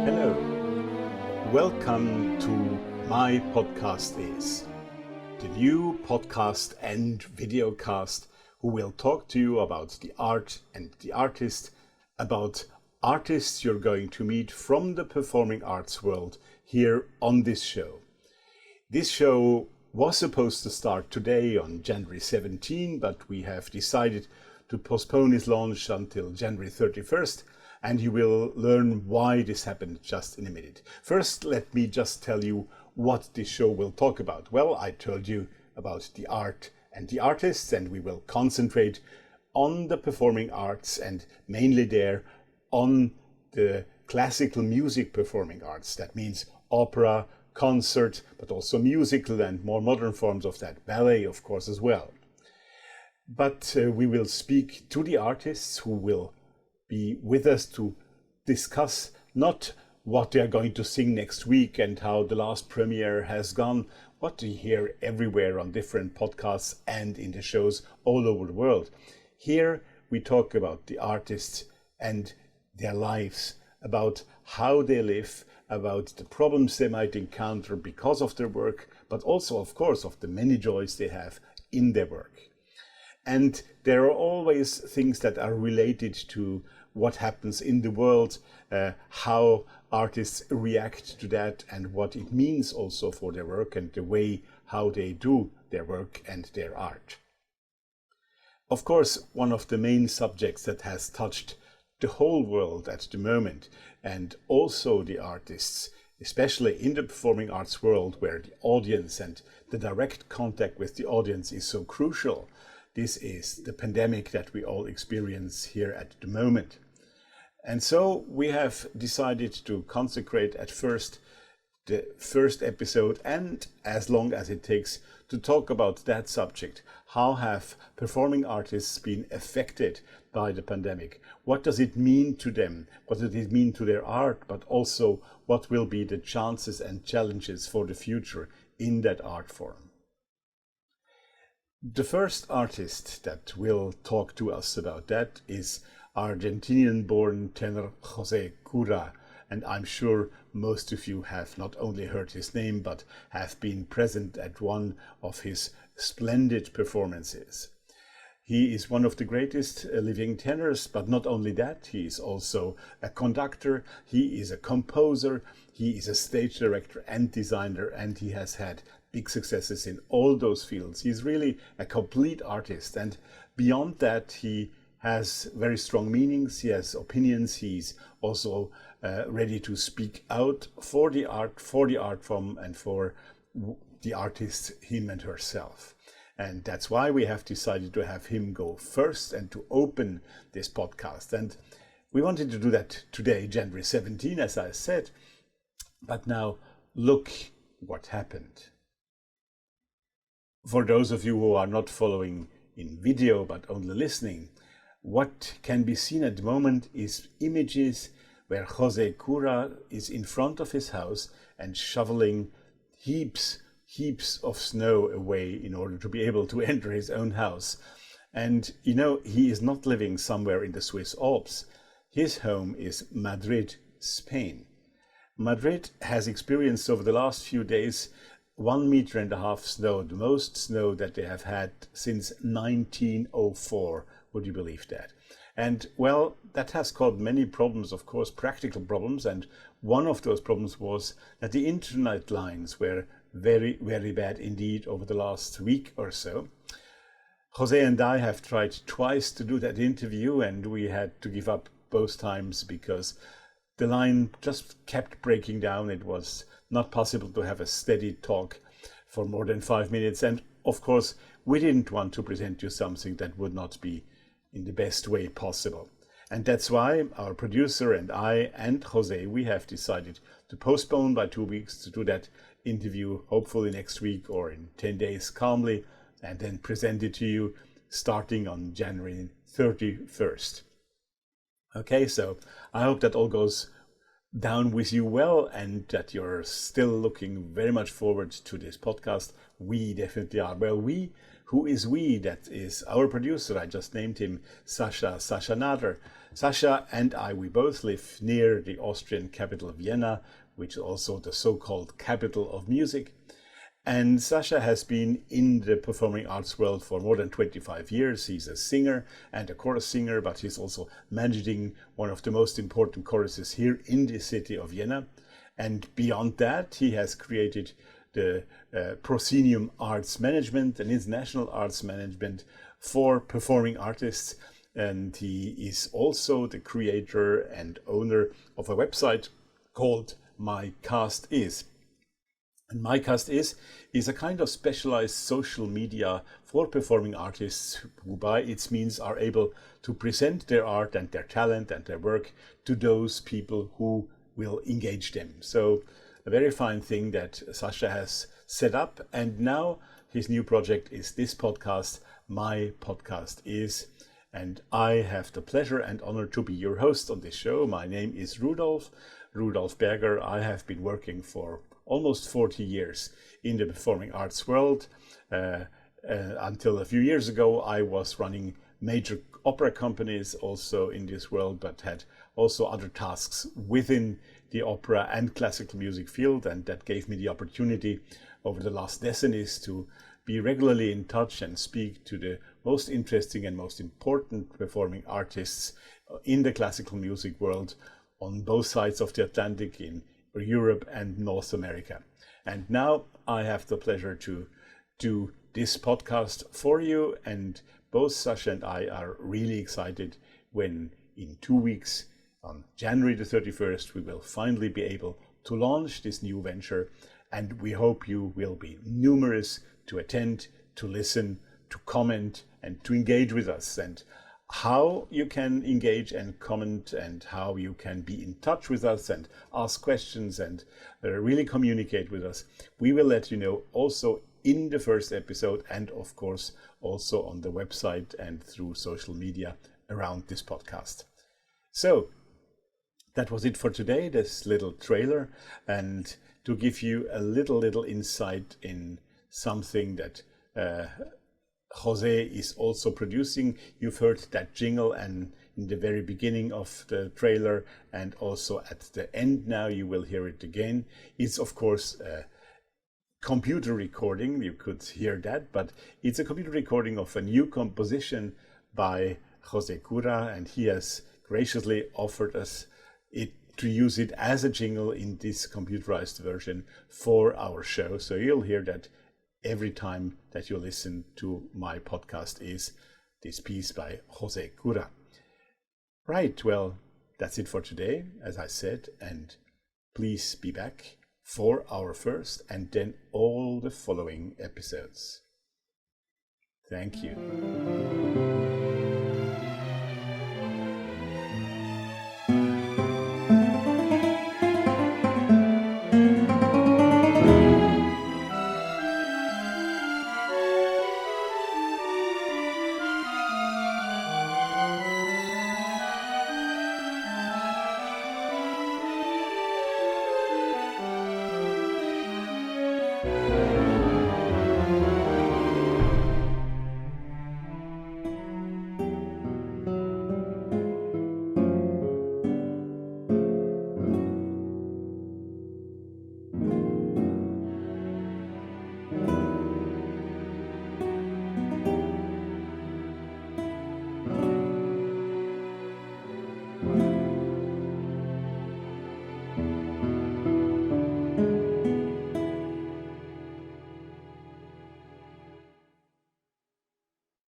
Hello, welcome to MyPodcast.is, the new podcast and videocast who will talk to you about the art and the artist, about artists you're going to meet from the performing arts world here on this show. This show was supposed to start today on January 17, but we have decided to postpone its launch until January 31st, and you will learn why this happened just in a minute. First, let me just tell you what this show will talk about. Well, I told you about the art and the artists, and we will concentrate on the performing arts and mainly there on the classical music performing arts. That means opera, concert, but also musical and more modern forms of that, ballet, of course, as well. But we will speak to the artists who will be with us to discuss not what they are going to sing next week and how the last premiere has gone, what we hear everywhere on different podcasts and in the shows all over the world. Here we talk about the artists and their lives, about how they live, about the problems they might encounter because of their work, but also, of course, of the many joys they have in their work. And there are always things that are related to what happens in the world, how artists react to that, and what it means also for their work and the way how they do their work and their art. Of course, one of the main subjects that has touched the whole world at the moment, and also the artists, especially in the performing arts world where the audience and the direct contact with the audience is so crucial, this is the pandemic that we all experience here at the moment. And so we have decided to consecrate at first the first episode, and as long as it takes, to talk about that subject. How have performing artists been affected by the pandemic? What does it mean to them? What does it mean to their art? But also, what will be the chances and challenges for the future in that art form? The first artist that will talk to us about that is Argentinian-born tenor Jose Cura, and I'm sure most of you have not only heard his name but have been present at one of his splendid performances. He is one of the greatest living tenors, but not only that, he is also a conductor, he is a composer, he is a stage director and designer, and he has had big successes in all those fields. He's really a complete artist, and beyond that he has very strong meanings, he has opinions, he's also ready to speak out for the art form and for the artist, him and herself. And that's why we have decided to have him go first and to open this podcast. And we wanted to do that today, January 17, as I said. But now look what happened. For those of you who are not following in video but only listening, what can be seen at the moment is images where Jose Cura is in front of his house and shoveling heaps of snow away in order to be able to enter his own house. And you know, he is not living somewhere in the Swiss Alps. His home is Madrid, Spain. Madrid has experienced over the last few days 1.5 meters snow, the most snow that they have had since 1904. Would you believe that? And well, that has caused many problems, of course, practical problems. And one of those problems was that the internet lines were very, very bad indeed over the last week or so. Jose and I have tried twice to do that interview, and we had to give up both times because the line just kept breaking down. It was not possible to have a steady talk for more than 5 minutes. And of course, we didn't want to present you something that would not be in the best way possible. And that's why our producer and I and Jose, we have decided to postpone by 2 weeks to do that interview, hopefully next week or in 10 days calmly, and then present it to you starting on January 31st. Okay, so I hope that all goes down with you well and that you're still looking very much forward to this podcast. We definitely are. Well, we who is we? That is our producer. I just named him Sasha Nader. Sasha and I, we both live near the Austrian capital Vienna, which is also the so-called capital of music. And Sasha has been in the performing arts world for more than 25 years. He's a singer and a chorus singer, but he's also managing one of the most important choruses here in the city of Vienna. And beyond that, he has created the Proscenium Arts Management, an international arts management for performing artists. And he is also the creator and owner of a website called MyPodcast.is. And MyPodcast.is is a kind of specialized social media for performing artists who by its means are able to present their art and their talent and their work to those people who will engage them. So a very fine thing that Sasha has set up. And now his new project is this podcast, MyPodcast.is. And I have the pleasure and honor to be your host on this show. My name is Rudolf Berger. I have been working for almost 40 years in the performing arts world. Until a few years ago, I was running major opera companies also in this world, but had also other tasks within the opera and classical music field. And that gave me the opportunity over the last decades to be regularly in touch and speak to the most interesting and most important performing artists in the classical music world on both sides of the Atlantic, in Europe and North America. And now I have the pleasure to do this podcast for you, and both Sasha and I are really excited when in 2 weeks, on January the 31st, we will finally be able to launch this new venture, and we hope you will be numerous to attend, to listen, to comment, and to engage with us. And how you can engage and comment, and how you can be in touch with us and ask questions and really communicate with us, we will let you know also in the first episode, and of course also on the website and through social media around this podcast. So that was it for today, this little trailer, and to give you a little insight in something that Jose is also producing. You've heard that jingle and in the very beginning of the trailer, and also at the end now you will hear it again. It's of course a computer recording, you could hear that, but it's a computer recording of a new composition by Jose Cura, and he has graciously offered us to use it as a jingle in this computerized version for our show. So you'll hear that every time that you listen to My Podcast is this piece by Jose Cura. Right, well, that's it for today, as I said, and please be back for our first and then all the following episodes. Thank you.